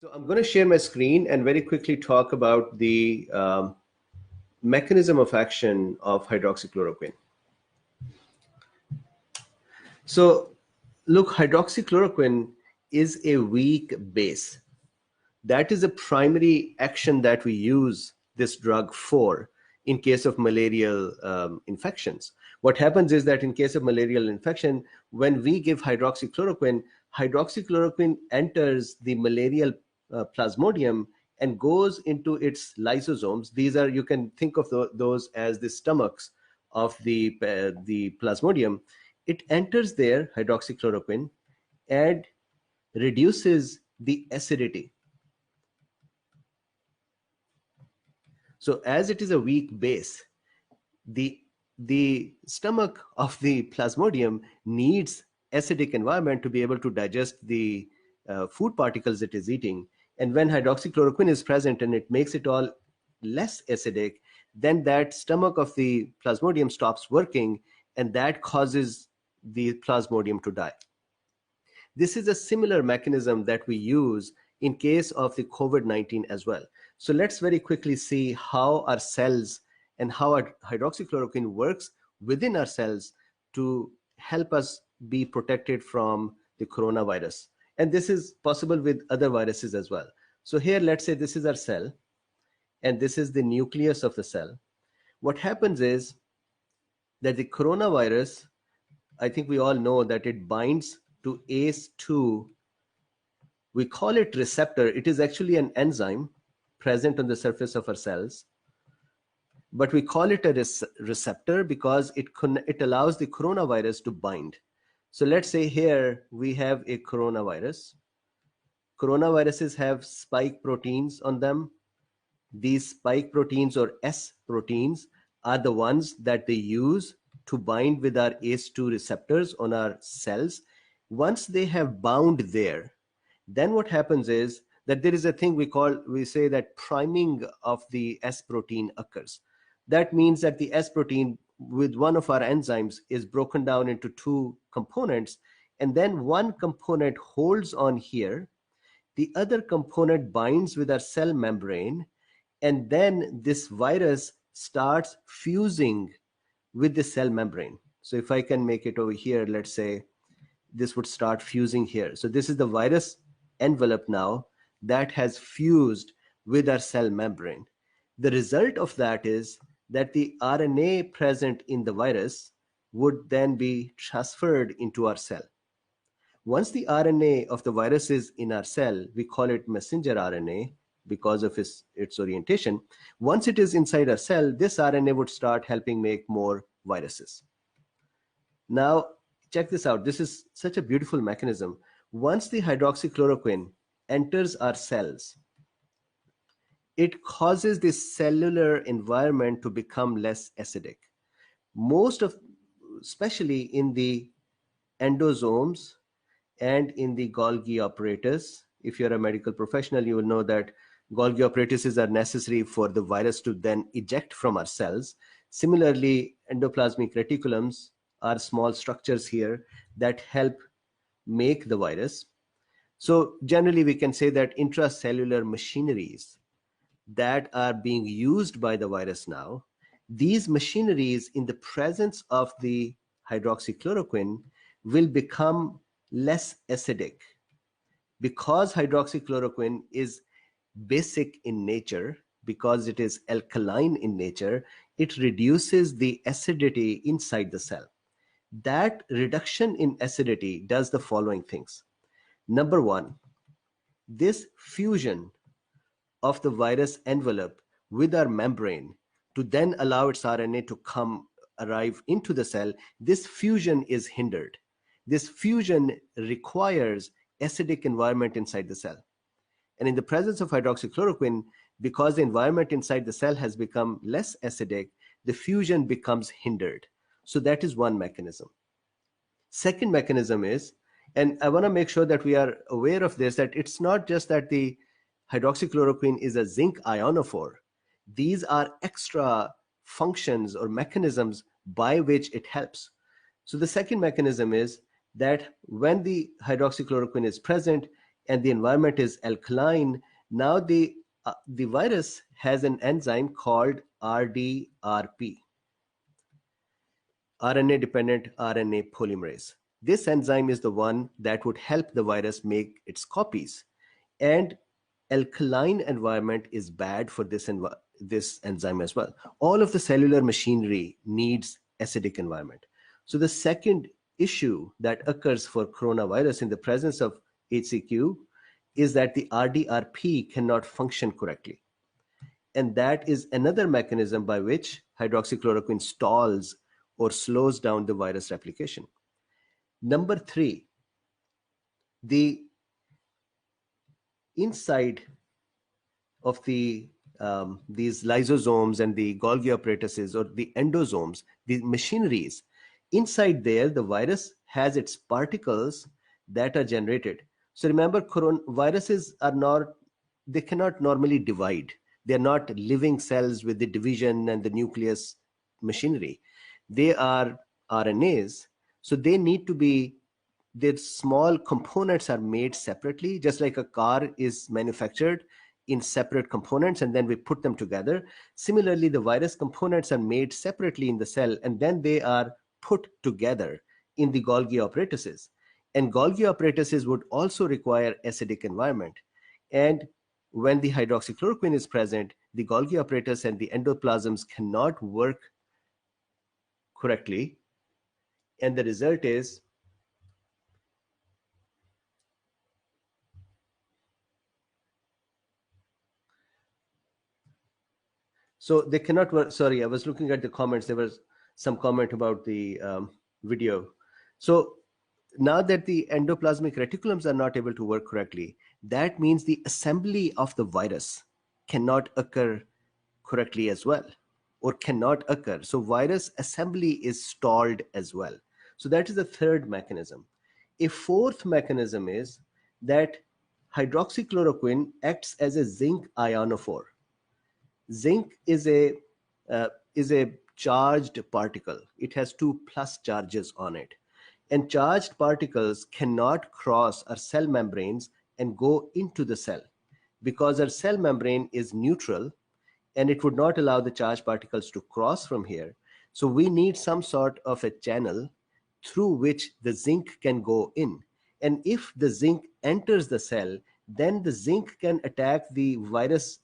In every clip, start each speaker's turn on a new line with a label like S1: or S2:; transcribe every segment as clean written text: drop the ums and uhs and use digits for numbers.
S1: So I'm going to share my screen and very quickly talk about the mechanism of action of hydroxychloroquine. So look, hydroxychloroquine is a weak base. That is a primary action that we use this drug for in case of malarial infections. What happens is that in case of malarial infection, when we give hydroxychloroquine, hydroxychloroquine enters the malarial plasmodium and goes into its lysosomes. These are, you can think of those as the stomachs of the plasmodium. It enters there, hydroxychloroquine, and reduces the acidity. So as it is a weak base, the the stomach of the plasmodium needs acidic environment to be able to digest the food particles it is eating. And when hydroxychloroquine is present and it makes it all less acidic, then that stomach of the plasmodium stops working, and that causes the plasmodium to die. This is a similar mechanism that we use in case of the COVID-19 as well. So let's very quickly see how our cells and how our hydroxychloroquine works within our cells to help us be protected from the coronavirus. And this is possible with other viruses as well. So here, let's say this is our cell, and this is the nucleus of the cell. What happens is that the coronavirus, I think we all know that it binds to ACE2. We call it receptor. It is actually an enzyme present on the surface of our cells, but we call it a receptor because it allows the coronavirus to bind. So let's say here we have a coronavirus. Coronaviruses have spike proteins on them. These spike proteins, or S proteins, are the ones that they use to bind with our ACE2 receptors on our cells. Once they have bound there, then what happens is that there is a thing we say that priming of the S protein occurs. That means that the S protein with one of our enzymes is broken down into two components, and then one component holds on here, the other component binds with our cell membrane, and then this virus starts fusing with the cell membrane. So if I can make it over here, let's say this would start fusing here. So this is the virus envelope now that has fused with our cell membrane. The result of that is that the RNA present in the virus would then be transferred into our cell. Once the RNA of the virus is in our cell, we call it messenger RNA because of its orientation. Once it is inside our cell, this RNA would start helping make more viruses. Now, check this out. This is such a beautiful mechanism. Once the hydroxychloroquine enters our cells, it causes the cellular environment to become less acidic. Especially in the endosomes and in the Golgi apparatus. If you're a medical professional, you will know that Golgi apparatuses are necessary for the virus to then eject from our cells. Similarly, endoplasmic reticulums are small structures here that help make the virus. So generally, we can say that intracellular machineries that are being used by the virus now, these machineries in the presence of the hydroxychloroquine will become less acidic. Because hydroxychloroquine is basic in nature, because it is alkaline in nature, it reduces the acidity inside the cell. That reduction in acidity does the following things. Number one, this fusion of the virus envelope with our membrane to then allow its RNA to arrive into the cell, this fusion is hindered. This fusion requires acidic environment inside the cell. And in the presence of hydroxychloroquine, because the environment inside the cell has become less acidic, the fusion becomes hindered. So that is one mechanism. Second mechanism is, and I want to make sure that we are aware of this, that it's not just that the hydroxychloroquine is a zinc ionophore. These are extra functions or mechanisms by which it helps. So the second mechanism is that when the hydroxychloroquine is present and the environment is alkaline, now the virus has an enzyme called RDRP, RNA dependent RNA polymerase. This enzyme is the one that would help the virus make its copies. And alkaline environment is bad for this enzyme as well. All of the cellular machinery needs acidic environment. So the second issue that occurs for coronavirus in the presence of HCQ is that the RDRP cannot function correctly. And that is another mechanism by which hydroxychloroquine stalls or slows down the virus replication. Number three, the inside of these lysosomes and the Golgi apparatuses, or the endosomes, the machineries, inside there, the virus has its particles that are generated. So remember, viruses are not, they cannot normally divide. They're not living cells with the division and the nucleus machinery. They are RNAs. So they need to be, their small components are made separately, just like a car is manufactured in separate components and then we put them together. Similarly, the virus components are made separately in the cell and then they are put together in the Golgi apparatuses. And Golgi apparatuses would also require acidic environment. And when the hydroxychloroquine is present, the Golgi apparatus and the endoplasms cannot work correctly. And the result is so they cannot work. Sorry, I was looking at the comments. There was some comment about the video. So now that the endoplasmic reticulums are not able to work correctly, that means the assembly of the virus cannot occur correctly as well, or cannot occur. So virus assembly is stalled as well. So that is the third mechanism. A fourth mechanism is that hydroxychloroquine acts as a zinc ionophore. Zinc is a charged particle. It has 2+ charges on it. And charged particles cannot cross our cell membranes and go into the cell because our cell membrane is neutral and it would not allow the charged particles to cross from here. So we need some sort of a channel through which the zinc can go in. And if the zinc enters the cell, then the zinc can attack the virus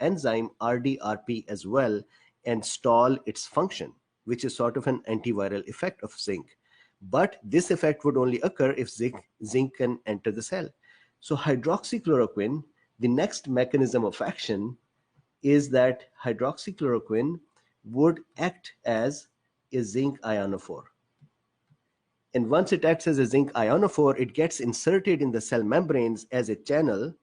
S1: enzyme RDRP as well and stall its function, which is sort of an antiviral effect of zinc. But this effect would only occur if zinc can enter the cell. So hydroxychloroquine, the next mechanism of action is that hydroxychloroquine would act as a zinc ionophore. And once it acts as a zinc ionophore, it gets inserted in the cell membranes as a channel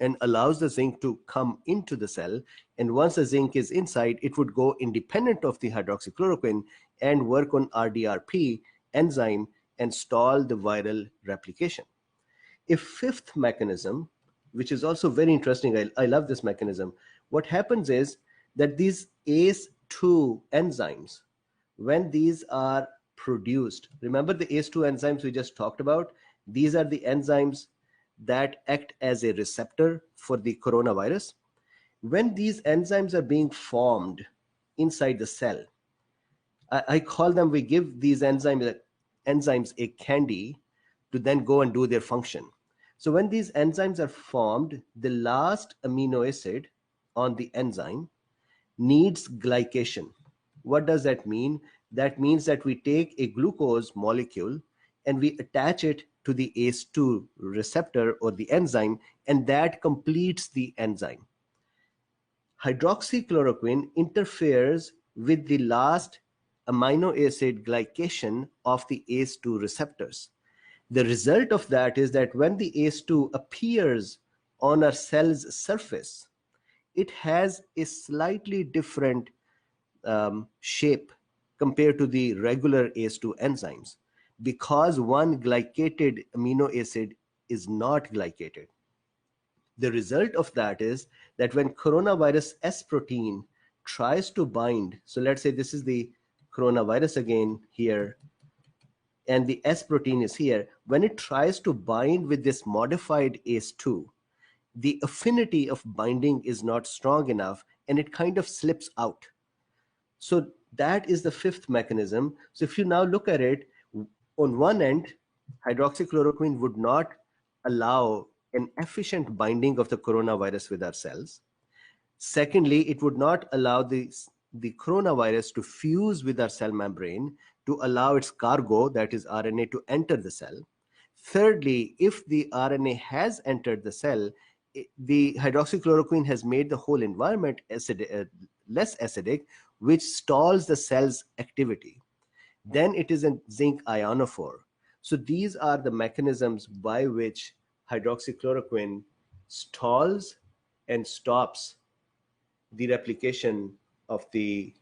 S1: and allows the zinc to come into the cell. And once the zinc is inside, it would go independent of the hydroxychloroquine and work on RDRP enzyme and stall the viral replication. A fifth mechanism, which is also very interesting, I love this mechanism. What happens is that these ACE2 enzymes, when these are produced, remember the ACE2 enzymes we just talked about? These are the enzymes that act as a receptor for the coronavirus. When these enzymes are being formed inside the cell, I call them, we give these enzymes a candy to then go and do their function. So when these enzymes are formed, the last amino acid on the enzyme needs glycation. What does that mean? That means that we take a glucose molecule and we attach it to the ACE2 receptor or the enzyme, and that completes the enzyme. Hydroxychloroquine interferes with the last amino acid glycation of the ACE2 receptors. The result of that is that when the ACE2 appears on our cell's surface, it has a slightly different shape compared to the regular ACE2 enzymes, because one glycated amino acid is not glycated. The result of that is that when coronavirus S protein tries to bind, so let's say this is the coronavirus again here, and the S protein is here, when it tries to bind with this modified ACE2, the affinity of binding is not strong enough and it kind of slips out. So that is the fifth mechanism. So if you now look at it, on one end, hydroxychloroquine would not allow an efficient binding of the coronavirus with our cells. Secondly, it would not allow the coronavirus to fuse with our cell membrane to allow its cargo, that is RNA, to enter the cell. Thirdly, if the RNA has entered the cell, the hydroxychloroquine has made the whole environment less acidic, which stalls the cell's activity. Then it is a zinc ionophore. So these are the mechanisms by which hydroxychloroquine stalls and stops the replication of the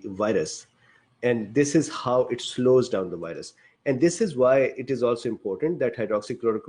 S1: virus, and this is how it slows down the virus. And this is why it is also important that hydroxychloroquine